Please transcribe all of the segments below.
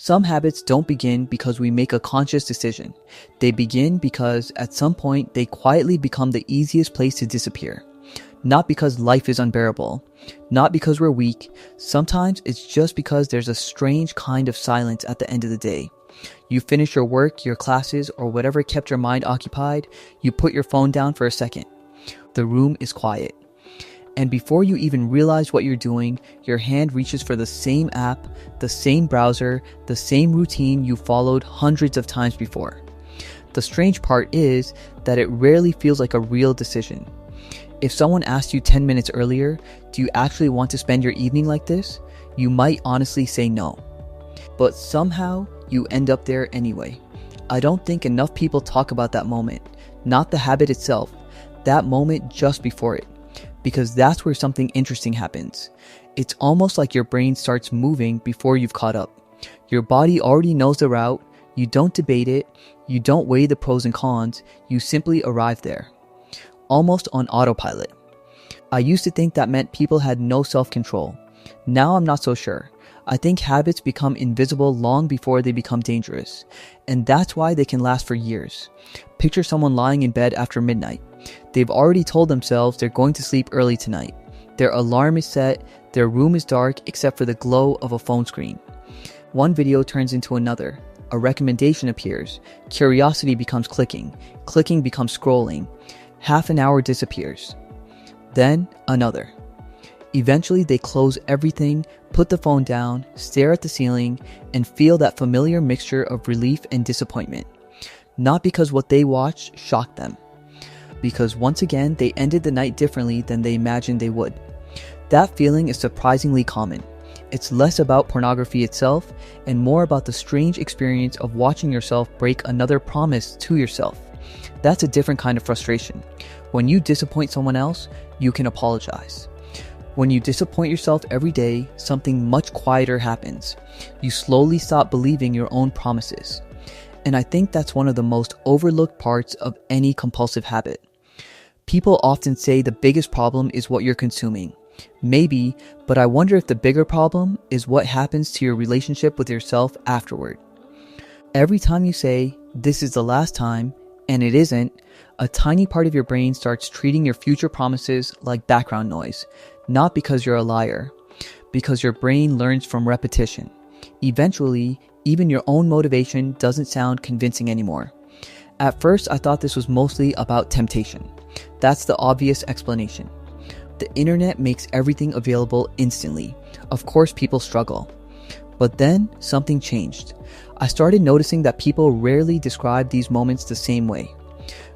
Some habits don't begin because we make a conscious decision. They begin because at some point they quietly become the easiest place to disappear. Not because life is unbearable, not because we're weak. Sometimes it's just because there's a strange kind of silence at the end of the day. You finish your work, your classes, or whatever kept your mind occupied, you put your phone down for a second. The room is quiet. And before you even realize what you're doing, your hand reaches for the same app, the same browser, the same routine you followed hundreds of times before. The strange part is that it rarely feels like a real decision. If someone asked you 10 minutes earlier, do you actually want to spend your evening like this? You might honestly say no. But somehow, you end up there anyway. I don't think enough people talk about that moment, not the habit itself, that moment just before it. Because that's where something interesting happens. It's almost like your brain starts moving before you've caught up. Your body already knows the route, you don't debate it, you don't weigh the pros and cons, you simply arrive there. Almost on autopilot. I used to think that meant people had no self-control. Now I'm not so sure. I think habits become invisible long before they become dangerous. And that's why they can last for years. Picture someone lying in bed after midnight. They've already told themselves they're going to sleep early tonight. Their alarm is set, their room is dark except for the glow of a phone screen. One video turns into another. A recommendation appears. Curiosity becomes clicking. Clicking becomes scrolling. Half an hour disappears. Then another. Eventually they close everything, put the phone down, stare at the ceiling, and feel that familiar mixture of relief and disappointment. Not because what they watched shocked them. Because once again, they ended the night differently than they imagined they would. That feeling is surprisingly common. It's less about pornography itself and more about the strange experience of watching yourself break another promise to yourself. That's a different kind of frustration. When you disappoint someone else, you can apologize. When you disappoint yourself every day, something much quieter happens. You slowly stop believing your own promises. And I think that's one of the most overlooked parts of any compulsive habit. People often say the biggest problem is what you're consuming. Maybe, but I wonder if the bigger problem is what happens to your relationship with yourself afterward. Every time you say, "This is the last time," and it isn't, a tiny part of your brain starts treating your future promises like background noise, not because you're a liar, because your brain learns from repetition. Eventually, even your own motivation doesn't sound convincing anymore. At first, I thought this was mostly about temptation. That's the obvious explanation. The internet makes everything available instantly. Of course, people struggle. But then, something changed. I started noticing that people rarely describe these moments the same way.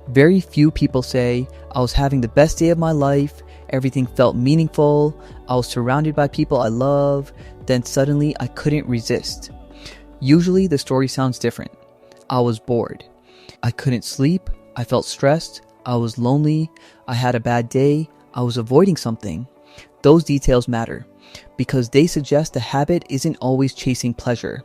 Very few people say, "I was having the best day of my life, everything felt meaningful, I was surrounded by people I love, then suddenly I couldn't resist." Usually the story sounds different. I was bored. I couldn't sleep. I felt stressed. I was lonely. I had a bad day. I was avoiding something. Those details matter because they suggest the habit isn't always chasing pleasure.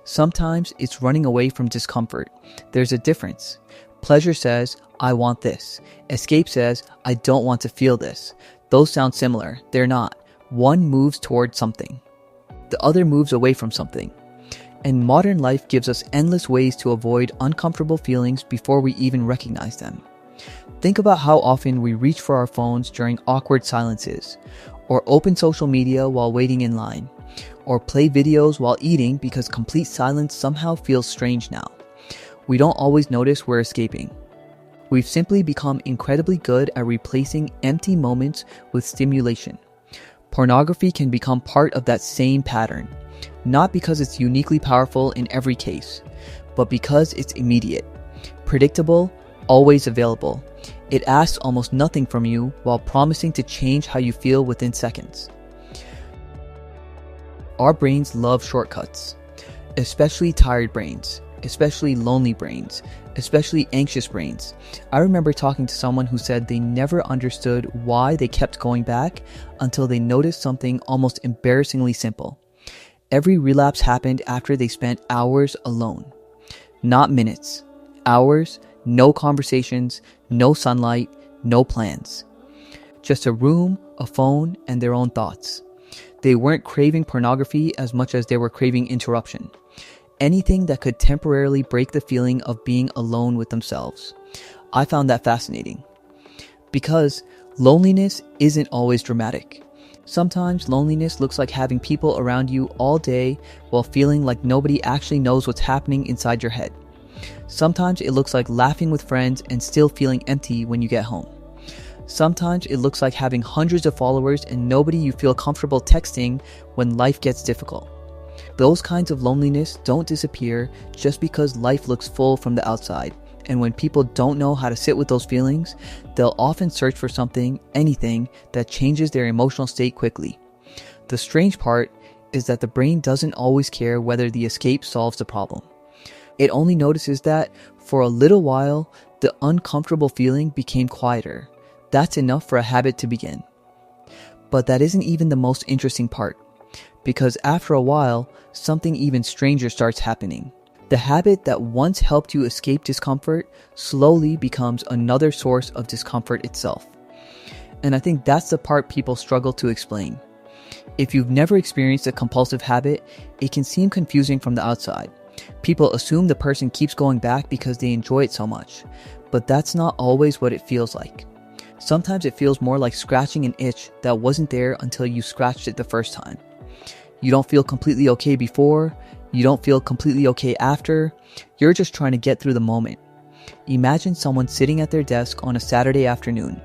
Sometimes it's running away from discomfort. There's a difference. Pleasure says, "I want this." Escape says, "I don't want to feel this." Those sound similar. They're not. One moves toward something. The other moves away from something. And modern life gives us endless ways to avoid uncomfortable feelings before we even recognize them. Think about how often we reach for our phones during awkward silences, or open social media while waiting in line, or play videos while eating because complete silence somehow feels strange now. We don't always notice we're escaping. We've simply become incredibly good at replacing empty moments with stimulation. Pornography can become part of that same pattern. Not because it's uniquely powerful in every case, but because it's immediate, predictable, always available. It asks almost nothing from you while promising to change how you feel within seconds. Our brains love shortcuts, especially tired brains, especially lonely brains, especially anxious brains. I remember talking to someone who said they never understood why they kept going back until they noticed something almost embarrassingly simple. Every relapse happened after they spent hours alone. Not minutes. Hours, no conversations, no sunlight, no plans. Just a room, a phone, and their own thoughts. They weren't craving pornography as much as they were craving interruption. anything that could temporarily break the feeling of being alone with themselves. I found that fascinating. Because loneliness isn't always dramatic. Sometimes loneliness looks like having people around you all day while feeling like nobody actually knows what's happening inside your head. Sometimes it looks like laughing with friends and still feeling empty when you get home. Sometimes it looks like having hundreds of followers and nobody you feel comfortable texting when life gets difficult. Those kinds of loneliness don't disappear just because life looks full from the outside. And when people don't know how to sit with those feelings, they'll often search for something, anything, that changes their emotional state quickly. The strange part is that the brain doesn't always care whether the escape solves the problem. It only notices that, for a little while, the uncomfortable feeling became quieter. That's enough for a habit to begin. But that isn't even the most interesting part, because after a while, something even stranger starts happening. The habit that once helped you escape discomfort slowly becomes another source of discomfort itself. And I think that's the part people struggle to explain. If you've never experienced a compulsive habit, it can seem confusing from the outside. People assume the person keeps going back because they enjoy it so much, but that's not always what it feels like. Sometimes it feels more like scratching an itch that wasn't there until you scratched it the first time. You don't feel completely okay before, you don't feel completely okay after, you're just trying to get through the moment. Imagine someone sitting at their desk on a Saturday afternoon.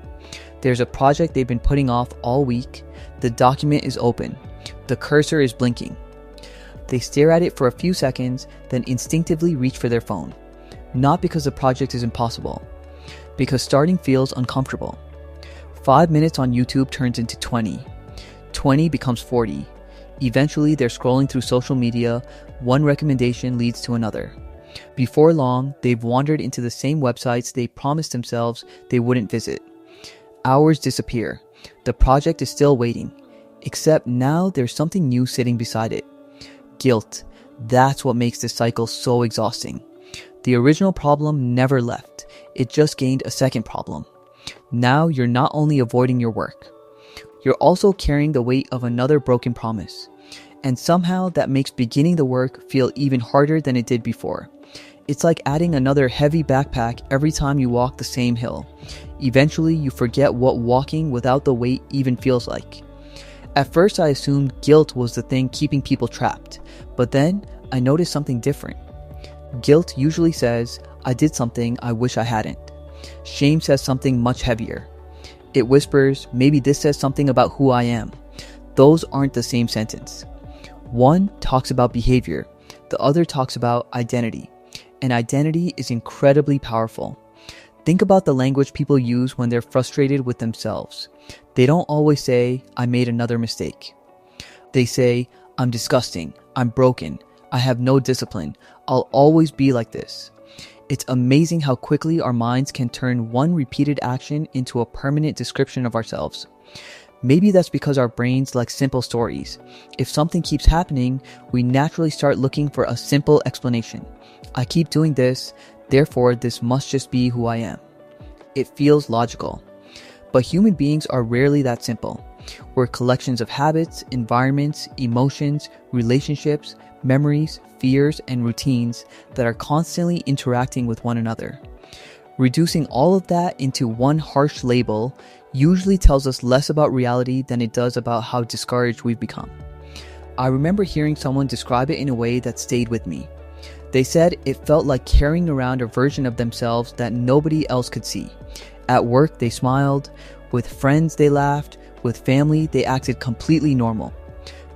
There's a project they've been putting off all week, the document is open, the cursor is blinking. They stare at it for a few seconds, then instinctively reach for their phone. Not because the project is impossible, because starting feels uncomfortable. 5 minutes on YouTube turns into 20. 20 becomes 40. Eventually, they're scrolling through social media, one recommendation leads to another. Before long, they've wandered into the same websites they promised themselves they wouldn't visit. Hours disappear. The project is still waiting, except now there's something new sitting beside it. Guilt. That's what makes this cycle so exhausting. The original problem never left. It just gained a second problem. Now you're not only avoiding your work, you're also carrying the weight of another broken promise. And somehow that makes beginning the work feel even harder than it did before. It's like adding another heavy backpack every time you walk the same hill. Eventually you forget what walking without the weight even feels like. At first I assumed guilt was the thing keeping people trapped, but then I noticed something different. Guilt usually says, I did something I wish I hadn't. Shame says something much heavier. It whispers, maybe this says something about who I am. Those aren't the same sentence. One talks about behavior, the other talks about identity. And identity is incredibly powerful. Think about the language people use when they're frustrated with themselves. They don't always say, I made another mistake. They say, I'm disgusting, I'm broken, I have no discipline, I'll always be like this. It's amazing how quickly our minds can turn one repeated action into a permanent description of ourselves. Maybe that's because our brains like simple stories. If something keeps happening, we naturally start looking for a simple explanation. I keep doing this, therefore this must just be who I am. It feels logical. But human beings are rarely that simple. We're collections of habits, environments, emotions, relationships, memories, fears, and routines that are constantly interacting with one another. Reducing all of that into one harsh label usually tells us less about reality than it does about how discouraged we've become. I remember hearing someone describe it in a way that stayed with me. They said it felt like carrying around a version of themselves that nobody else could see. At work, they smiled. With friends, they laughed. With family, they acted completely normal.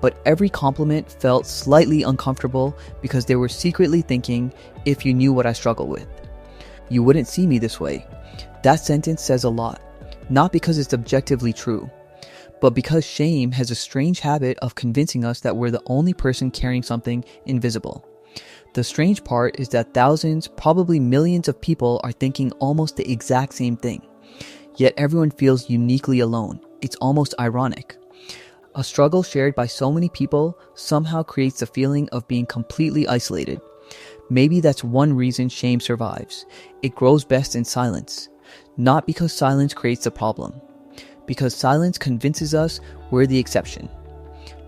But every compliment felt slightly uncomfortable because they were secretly thinking, if you knew what I struggle with, you wouldn't see me this way. That sentence says a lot, not because it's objectively true, but because shame has a strange habit of convincing us that we're the only person carrying something invisible. The strange part is that thousands, probably millions of people are thinking almost the exact same thing. Yet everyone feels uniquely alone. It's almost ironic. A struggle shared by so many people somehow creates the feeling of being completely isolated. Maybe that's one reason shame survives. It grows best in silence. Not because silence creates the problem, because silence convinces us we're the exception.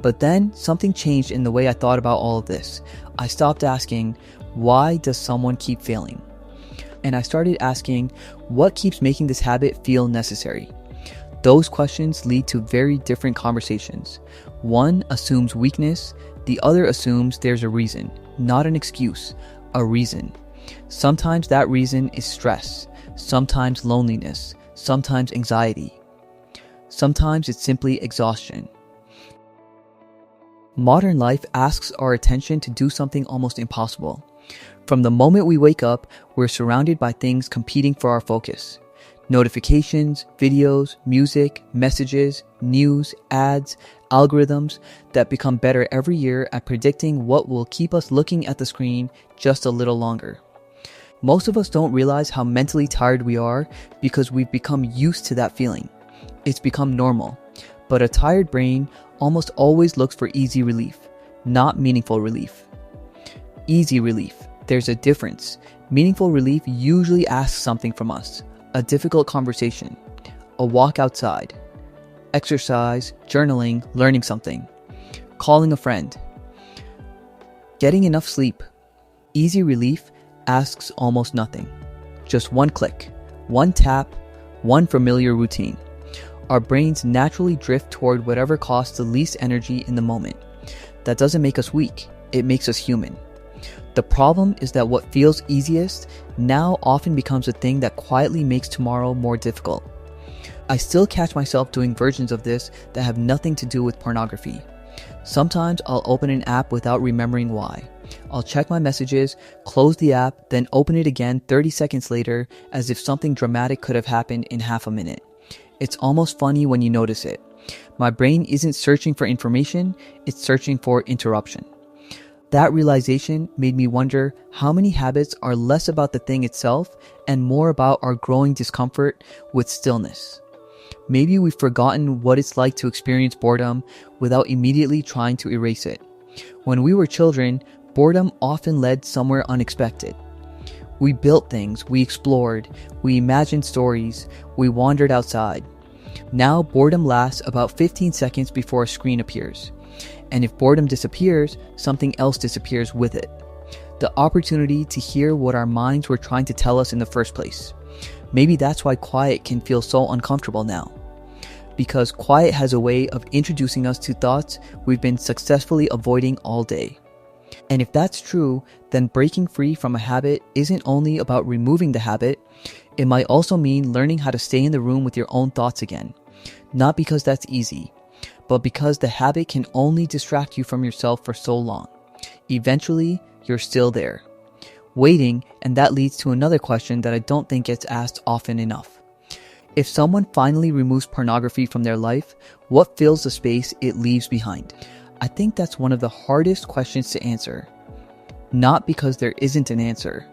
But then something changed in the way I thought about all of this. I stopped asking, why does someone keep failing? And I started asking, what keeps making this habit feel necessary? Those questions lead to very different conversations. One assumes weakness, the other assumes there's a reason, not an excuse, a reason. Sometimes that reason is stress, sometimes loneliness, sometimes anxiety. Sometimes it's simply exhaustion. Modern life asks our attention to do something almost impossible. From the moment we wake up, we're surrounded by things competing for our focus. Notifications, videos, music, messages, news, ads, algorithms that become better every year at predicting what will keep us looking at the screen just a little longer. Most of us don't realize how mentally tired we are because we've become used to that feeling. It's become normal. But a tired brain almost always looks for easy relief, not meaningful relief. Easy relief. There's a difference. Meaningful relief usually asks something from us. A difficult conversation, a walk outside, exercise, journaling, learning something, calling a friend, getting enough sleep. Easy relief asks almost nothing. Just one click, one tap, one familiar routine. Our brains naturally drift toward whatever costs the least energy in the moment. That doesn't make us weak, it makes us human. The problem is that what feels easiest now often becomes a thing that quietly makes tomorrow more difficult. I still catch myself doing versions of this that have nothing to do with pornography. Sometimes I'll open an app without remembering why. I'll check my messages, close the app, then open it again 30 seconds later as if something dramatic could have happened in half a minute. It's almost funny when you notice it. My brain isn't searching for information, it's searching for interruption. That realization made me wonder how many habits are less about the thing itself and more about our growing discomfort with stillness. Maybe we've forgotten what it's like to experience boredom without immediately trying to erase it. When we were children, boredom often led somewhere unexpected. We built things, we explored, we imagined stories, we wandered outside. Now boredom lasts about 15 seconds before a screen appears. And if boredom disappears, something else disappears with it. The opportunity to hear what our minds were trying to tell us in the first place. Maybe that's why quiet can feel so uncomfortable now. Because quiet has a way of introducing us to thoughts we've been successfully avoiding all day. And if that's true, then breaking free from a habit isn't only about removing the habit, it might also mean learning how to stay in the room with your own thoughts again. Not because that's easy, but because the habit can only distract you from yourself for so long. Eventually, you're still there, waiting, and that leads to another question that I don't think gets asked often enough. If someone finally removes pornography from their life, what fills the space it leaves behind? I think that's one of the hardest questions to answer. Not because there isn't an answer,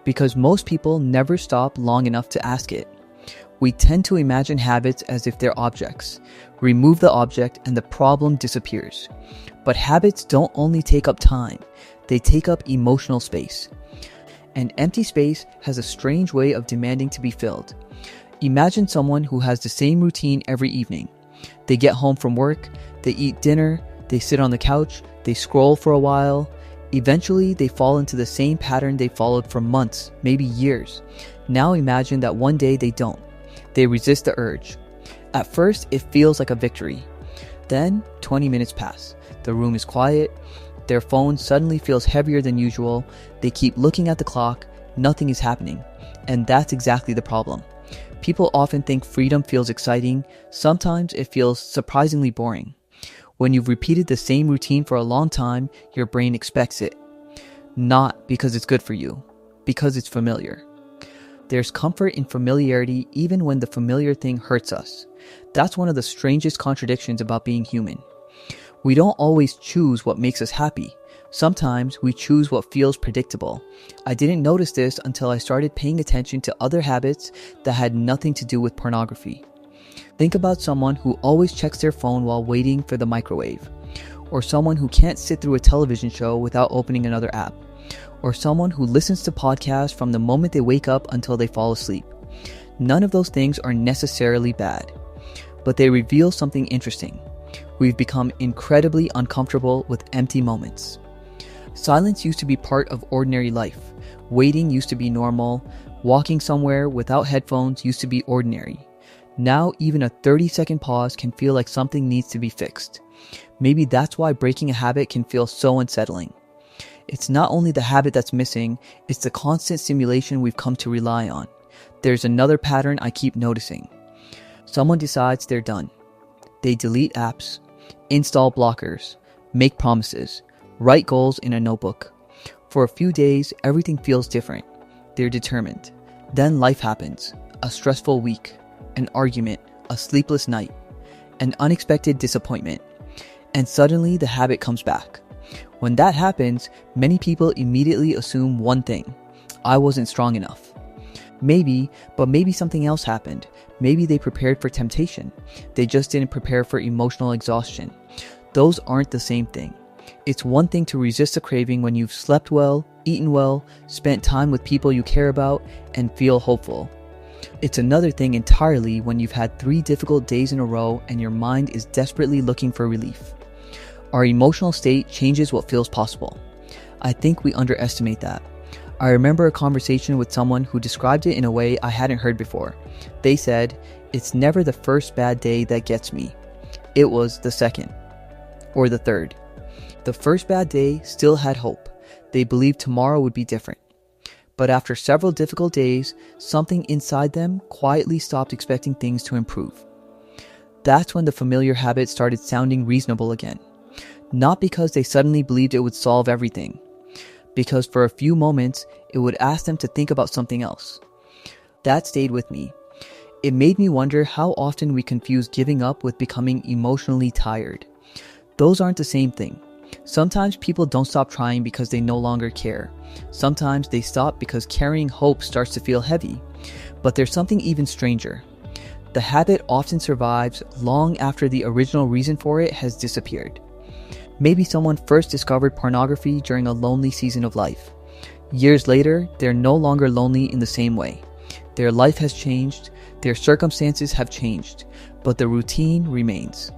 because most people never stop long enough to ask it. We tend to imagine habits as if they're objects. Remove the object and the problem disappears. But habits don't only take up time, they take up emotional space. An empty space has a strange way of demanding to be filled. Imagine someone who has the same routine every evening. They get home from work, they eat dinner, they sit on the couch, they scroll for a while. Eventually, they fall into the same pattern they followed for months, maybe years. Now imagine that one day they don't. They resist the urge. At first, it feels like a victory. Then, 20 minutes pass. The room is quiet. Their phone suddenly feels heavier than usual. They keep looking at the clock. Nothing is happening. And that's exactly the problem. People often think freedom feels exciting. Sometimes it feels surprisingly boring. When you've repeated the same routine for a long time, your brain expects it. Not because it's good for you, because it's familiar. There's comfort in familiarity even when the familiar thing hurts us. That's one of the strangest contradictions about being human. We don't always choose what makes us happy. Sometimes we choose what feels predictable. I didn't notice this until I started paying attention to other habits that had nothing to do with pornography. Think about someone who always checks their phone while waiting for the microwave, or someone who can't sit through a television show without opening another app, or someone who listens to podcasts from the moment they wake up until they fall asleep. None of those things are necessarily bad, but they reveal something interesting. We've become incredibly uncomfortable with empty moments. Silence used to be part of ordinary life. Waiting used to be normal. Walking somewhere without headphones used to be ordinary. Now, even a 30-second pause can feel like something needs to be fixed. Maybe that's why breaking a habit can feel so unsettling. It's not only the habit that's missing, it's the constant stimulation we've come to rely on. There's another pattern I keep noticing. Someone decides they're done. They delete apps, install blockers, make promises, write goals in a notebook. For a few days, everything feels different. They're determined. Then life happens. A stressful week, an argument, a sleepless night, an unexpected disappointment. And suddenly the habit comes back. When that happens, many people immediately assume one thing: I wasn't strong enough. Maybe something else happened. Maybe they prepared for temptation. They just didn't prepare for emotional exhaustion. Those aren't the same thing. It's one thing to resist a craving when you've slept well, eaten well, spent time with people you care about, and feel hopeful. It's another thing entirely when you've had 3 difficult days in a row and your mind is desperately looking for relief. Our emotional state changes what feels possible. I think we underestimate that. I remember a conversation with someone who described it in a way I hadn't heard before. They said, "It's never the first bad day that gets me. It was the second. Or the third." The first bad day still had hope. They believed tomorrow would be different. But after several difficult days, something inside them quietly stopped expecting things to improve. That's when the familiar habit started sounding reasonable again. Not because they suddenly believed it would solve everything. Because for a few moments, it would ask them to think about something else. That stayed with me. It made me wonder how often we confuse giving up with becoming emotionally tired. Those aren't the same thing. Sometimes people don't stop trying because they no longer care. Sometimes they stop because carrying hope starts to feel heavy. But there's something even stranger. The habit often survives long after the original reason for it has disappeared. Maybe someone first discovered pornography during a lonely season of life. Years later, they're no longer lonely in the same way. Their life has changed, their circumstances have changed, but the routine remains.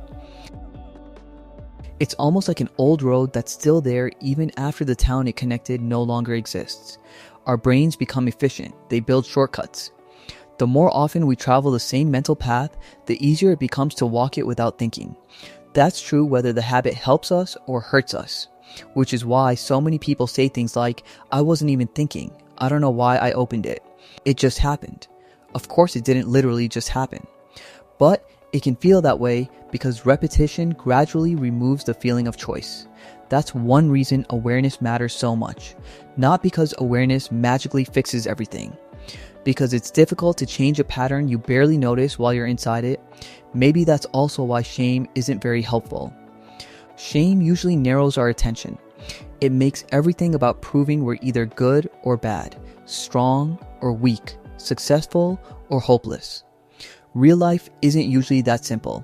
It's almost like an old road that's still there even after the town it connected no longer exists. Our brains become efficient, they build shortcuts. The more often we travel the same mental path, the easier it becomes to walk it without thinking. That's true whether the habit helps us or hurts us, which is why so many people say things like, "I wasn't even thinking. I don't know why I opened it. It just happened." Of course, it didn't literally just happen. But it can feel that way because repetition gradually removes the feeling of choice. That's one reason awareness matters so much. Not because awareness magically fixes everything. Because it's difficult to change a pattern you barely notice while you're inside it. Maybe that's also why shame isn't very helpful. Shame usually narrows our attention. It makes everything about proving we're either good or bad, strong or weak, successful or hopeless. Real life isn't usually that simple.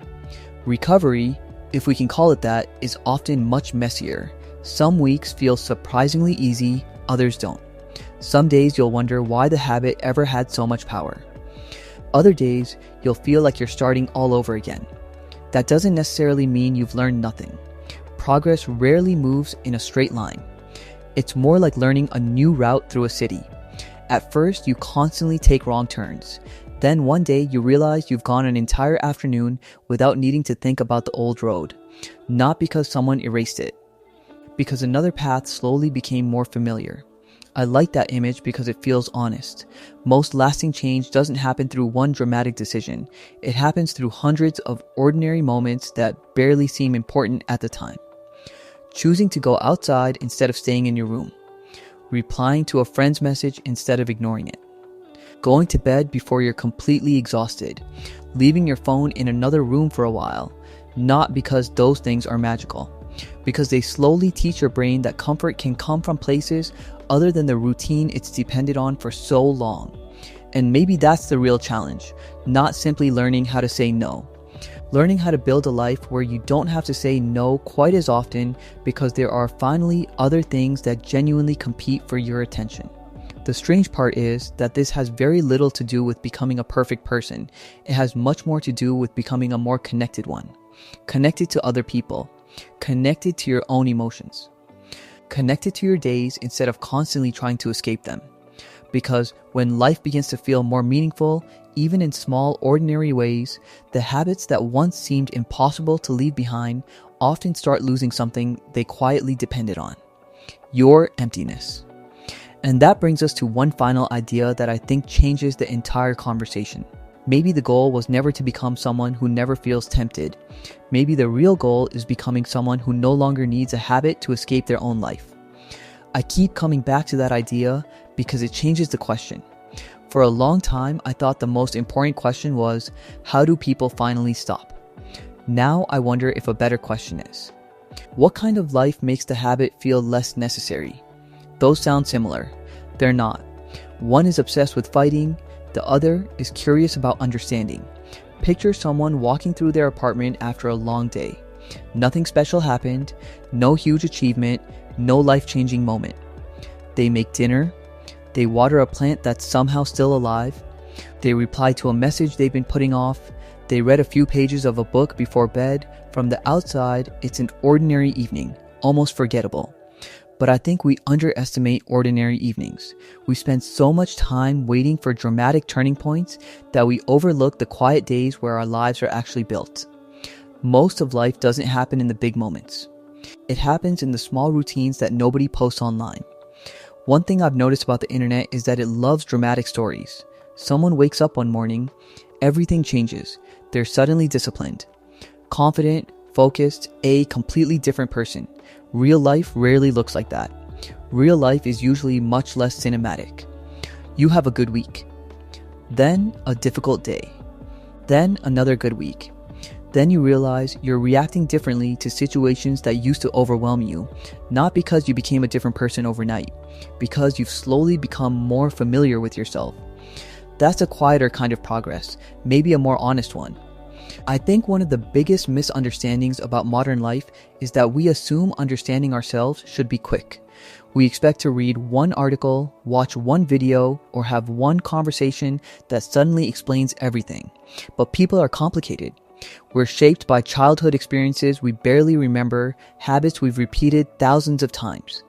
Recovery, if we can call it that, is often much messier. Some weeks feel surprisingly easy, others don't. Some days you'll wonder why the habit ever had so much power. Other days, you'll feel like you're starting all over again. That doesn't necessarily mean you've learned nothing. Progress rarely moves in a straight line. It's more like learning a new route through a city. At first, you constantly take wrong turns. Then one day you realize you've gone an entire afternoon without needing to think about the old road. Not because someone erased it. Because another path slowly became more familiar. I like that image because it feels honest. Most lasting change doesn't happen through one dramatic decision. It happens through hundreds of ordinary moments that barely seem important at the time. Choosing to go outside instead of staying in your room. Replying to a friend's message instead of ignoring it. Going to bed before you're completely exhausted. Leaving your phone in another room for a while. Not because those things are magical. Because they slowly teach your brain that comfort can come from places other than the routine it's depended on for so long. And maybe that's the real challenge, not simply learning how to say no. Learning how to build a life where you don't have to say no quite as often because there are finally other things that genuinely compete for your attention. The strange part is that this has very little to do with becoming a perfect person. It has much more to do with becoming a more connected one. connected to other people, connected to your own emotions, connected to your days instead of constantly trying to escape them. Because when life begins to feel more meaningful, even in small, ordinary ways, the habits that once seemed impossible to leave behind often start losing something they quietly depended on: your emptiness. And that brings us to one final idea that I think changes the entire conversation. Maybe the goal was never to become someone who never feels tempted. Maybe the real goal is becoming someone who no longer needs a habit to escape their own life. I keep coming back to that idea because it changes the question. For a long time, I thought the most important question was, how do people finally stop? Now I wonder if a better question is, what kind of life makes the habit feel less necessary? Those sound similar. They're not. One is obsessed with fighting, the other is curious about understanding. Picture someone walking through their apartment after a long day. Nothing special happened, no huge achievement, no life-changing moment. They make dinner, they water a plant that's somehow still alive, they reply to a message they've been putting off, they read a few pages of a book before bed. From the outside, it's an ordinary evening, almost forgettable. But I think we underestimate ordinary evenings. We spend so much time waiting for dramatic turning points that we overlook the quiet days where our lives are actually built. Most of life doesn't happen in the big moments. It happens in the small routines that nobody posts online. One thing I've noticed about the internet is that it loves dramatic stories. Someone wakes up one morning, everything changes. They're suddenly disciplined, confident, focused, a completely different person. Real life rarely looks like that. Real life is usually much less cinematic. You have a good week, then a difficult day, then another good week. Then you realize you're reacting differently to situations that used to overwhelm you, not because you became a different person overnight, because you've slowly become more familiar with yourself. That's a quieter kind of progress, maybe a more honest one. I think one of the biggest misunderstandings about modern life is that we assume understanding ourselves should be quick. We expect to read one article, watch one video, or have one conversation that suddenly explains everything. But people are complicated. We're shaped by childhood experiences we barely remember, habits we've repeated thousands of times,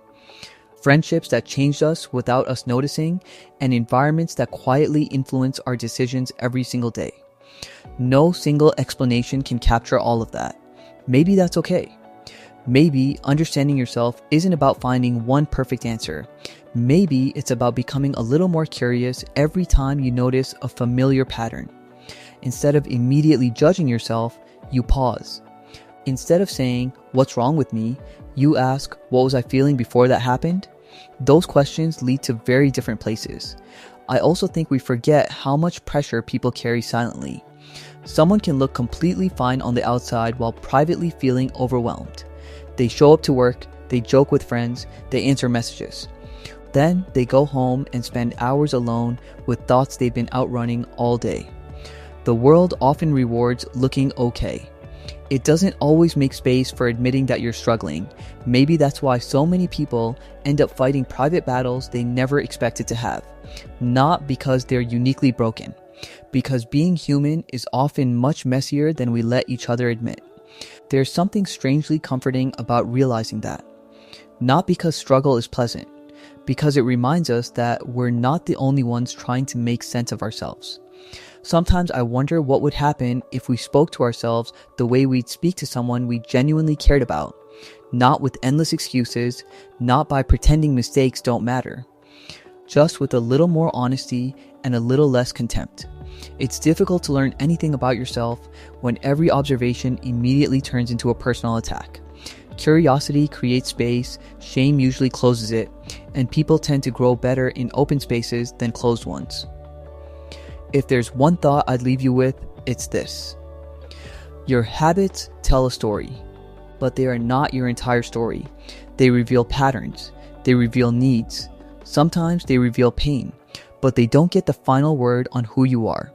friendships that changed us without us noticing, and environments that quietly influence our decisions every single day. No single explanation can capture all of that. Maybe that's okay. Maybe understanding yourself isn't about finding one perfect answer. Maybe it's about becoming a little more curious every time you notice a familiar pattern. Instead of immediately judging yourself, you pause. Instead of saying, "What's wrong with me?" you ask, "What was I feeling before that happened?" Those questions lead to very different places. I also think we forget how much pressure people carry silently. Someone can look completely fine on the outside while privately feeling overwhelmed. They show up to work, they joke with friends, they answer messages. Then they go home and spend hours alone with thoughts they've been outrunning all day. The world often rewards looking okay. It doesn't always make space for admitting that you're struggling. Maybe that's why so many people end up fighting private battles they never expected to have. Not because they're uniquely broken, because being human is often much messier than we let each other admit. There's something strangely comforting about realizing that. Not because struggle is pleasant, because it reminds us that we're not the only ones trying to make sense of ourselves. Sometimes I wonder what would happen if we spoke to ourselves the way we'd speak to someone we genuinely cared about. Not with endless excuses, not by pretending mistakes don't matter. Just with a little more honesty and a little less contempt. It's difficult to learn anything about yourself when every observation immediately turns into a personal attack. Curiosity creates space, shame usually closes it, and people tend to grow better in open spaces than closed ones. If there's one thought I'd leave you with, it's this. Your habits tell a story, but they are not your entire story. They reveal patterns, they reveal needs, sometimes they reveal pain, but they don't get the final word on who you are.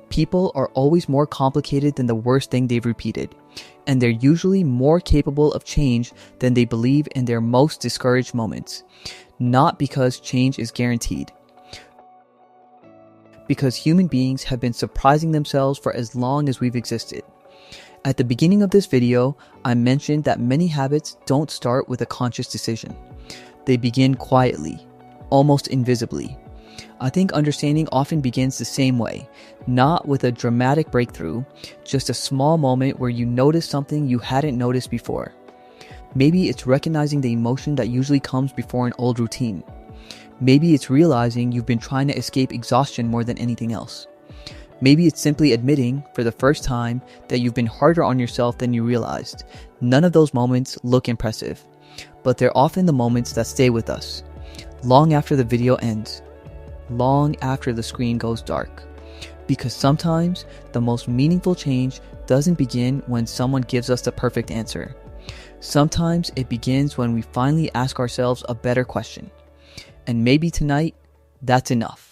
People are always more complicated than the worst thing they've repeated, and they're usually more capable of change than they believe in their most discouraged moments. Not because change is guaranteed, because human beings have been surprising themselves for as long as we've existed. At the beginning of this video, I mentioned that many habits don't start with a conscious decision. They begin quietly, almost invisibly. I think understanding often begins the same way, not with a dramatic breakthrough, just a small moment where you notice something you hadn't noticed before. Maybe it's recognizing the emotion that usually comes before an old routine. Maybe it's realizing you've been trying to escape exhaustion more than anything else. Maybe it's simply admitting, for the first time, that you've been harder on yourself than you realized. None of those moments look impressive, but they're often the moments that stay with us, long after the video ends, long after the screen goes dark. Because sometimes the most meaningful change doesn't begin when someone gives us the perfect answer. Sometimes it begins when we finally ask ourselves a better question. And maybe tonight, that's enough.